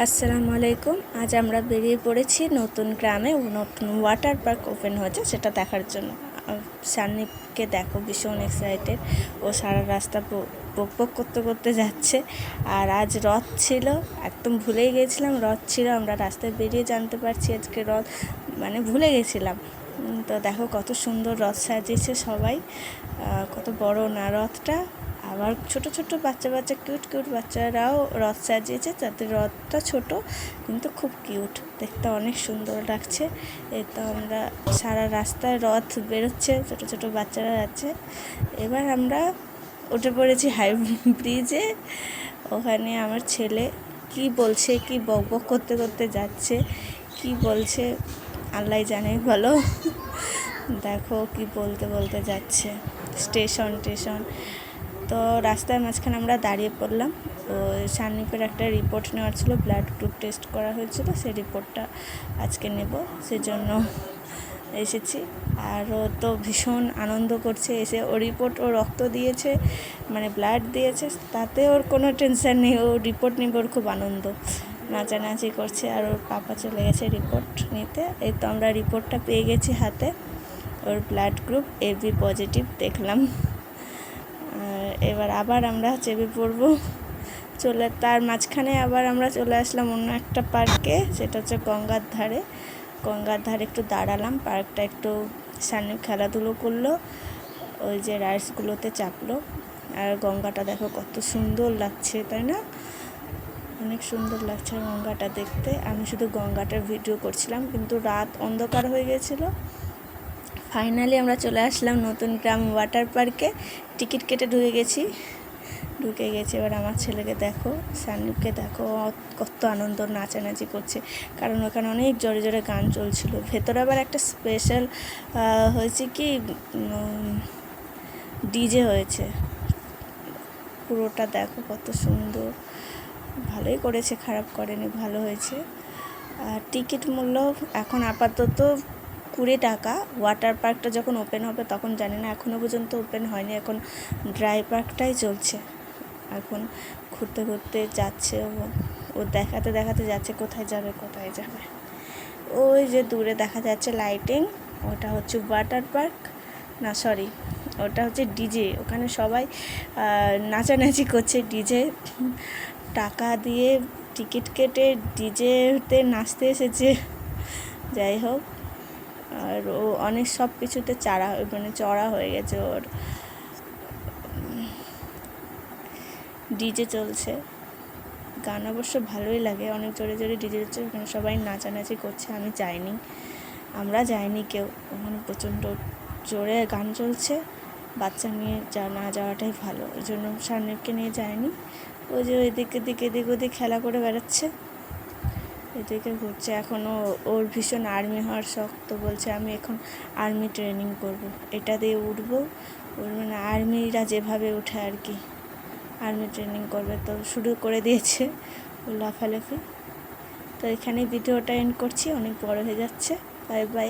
আসসালামু আলাইকুম। আজ আমরা বেরিয়ে পড়েছি নতুন গ্রামে নতুন ওয়াটার পার্ক ওপেন হয়েছে সেটা দেখার জন্য। সান্নিপকে দেখো ভীষণ এক্সাইটেড, ও সারা রাস্তা বক বক করতে করতে যাচ্ছে। আর আজ রথ ছিল, একদম ভুলেই গেছিলাম রথ ছিল। আমরা রাস্তায় বেরিয়ে জানতে পারছি আজকে রথ, মানে ভুলে গেছিলাম। তো দেখো কত সুন্দর রথ সাজিয়েছে সবাই, কত বড় না রথটা। আবার ছোট ছোট বাচ্চা কিউট কিউট বাচ্চারাও রথ সাজিয়েছে, তাদের রথটা ছোট কিন্তু খুব কিউট দেখতে, অনেক সুন্দর লাগছে। এই তো আমরা সারা রাস্তায় রথ বেরোচ্ছে, ছোট ছোট বাচ্চারা যাচ্ছে। এবার আমরা উঠে পড়েছি হাই ব্রিজে। ওখানে আমার ছেলে কি বলছে, কি বক বক করতে করতে যাচ্ছে, কি বলছে আল্লাহ জানে বলো। দেখো কি বলতে বলতে যাচ্ছে, স্টেশন তো রাস্তার মাঝখানে আমরা দাঁড়িয়ে পড়লাম। তো সান্নিপের একটা রিপোর্ট নেওয়ার ছিল, ব্লাড গ্রুপ টেস্ট করা হয়েছিল, সেই রিপোর্টটা আজকে নেব, সেজন্য এসেছি। আর ও তো ভীষণ আনন্দ করছে এসে, ও রিপোর্ট, ও রক্ত দিয়েছে, মানে ব্লাড দিয়েছে, তাতে ওর কোনো টেনশন নেই, ও রিপোর্ট নেবে, ওর খুব আনন্দ, নাচানাচি করছে। আর ওর পাপা চলে গেছে রিপোর্ট নিতে। এই তো আমরা রিপোর্টটা পেয়ে গেছি হাতে, ওর ব্লাড গ্রুপ এবি পজিটিভ দেখলাম। এবার আবার আমরা চেপে পড়ব, তার মাঝখানে আবার আমরা চলে আসলাম অন্য একটা পার্কে, সেটা হচ্ছে গঙ্গার ধারে একটু দাঁড়ালাম। পার্কটা একটু সামনে খেলাধুলো করলো, ওই যে রাইডসগুলোতে চাপলো। আর গঙ্গাটা দেখো কত সুন্দর লাগছে, তাই না? অনেক সুন্দর লাগছে গঙ্গাটা দেখতে। আমি শুধু গঙ্গাটার ভিডিও করছিলাম, কিন্তু রাত অন্ধকার হয়ে গেছিলো। ফাইনালি আমরা চলে আসলাম নতুন গ্রাম ওয়াটার পার্কে, টিকিট কেটে ঢুকে গেছি। এবার আমার ছেলেকে দেখো, সান্নিপকে দেখো, কত আনন্দ, নাচানাচি করছে, কারণ ওখানে অনেক জোরে জোরে গান চলছিল। ভেতরে আবার একটা স্পেশাল হয়েছে কি, ডিজে হয়েছে। পুরোটা দেখো কত সুন্দর, ভালোই করেছে, খারাপ করেনি, ভালো হয়েছে। আর টিকিট মূল্য এখন আপাতত 20 টাকা। ওয়াটার পার্কটা যখন ওপেন হবে তখন জানি না, এখনও পর্যন্ত ওপেন হয়নি, এখন ড্রাই পার্কটাই চলছে। এখন ঘুরতে ঘুরতে যাচ্ছে ও দেখাতে যাচ্ছে কোথায় যাবে। ওই যে দূরে দেখা যাচ্ছে লাইটিং, ওটা হচ্ছে ওয়াটার পার্ক, না সরি, ওটা হচ্ছে ডিজে। ওখানে সবাই নাচানাচি করছে, ডিজে টাকা দিয়ে টিকিট কেটে ডিজেতে নাচতে এসেছে। যাই হোক, আর ও অনেক সব কিছুতে চড়া হয়ে গেছে ওর। ডিজে চলছে, গান অবশ্য ভালোই লাগে, অনেক জোরে জোরে ডিজে চলছে, ওখানে সবাই নাচানাচি করছে। আমরা যাইনি কেউ, ওখানে প্রচণ্ড জোরে গান চলছে। বাচ্চা নিয়ে না যাওয়াটাই ভালো, ওই জন্য সান্নিপকে নিয়ে যায়নি। ওই যে এদিক ওদিক খেলা করে বেড়াচ্ছে, এদিকে ঘুরছে। এখনও ওর ভীষণ আর্মি হওয়ার শখ, তো বলছে আমি এখন আর্মি ট্রেনিং করব, এটা দিয়ে উঠবো। ওর মানে আর্মিরা যেভাবে উঠে আর কি, আর্মি ট্রেনিং করবে, তো শুরু করে দিয়েছে ও লাফালাফি। তো এখানে ভিডিওটা এন্ড করছি, অনেক বড় হয়ে যাচ্ছে। Bye bye.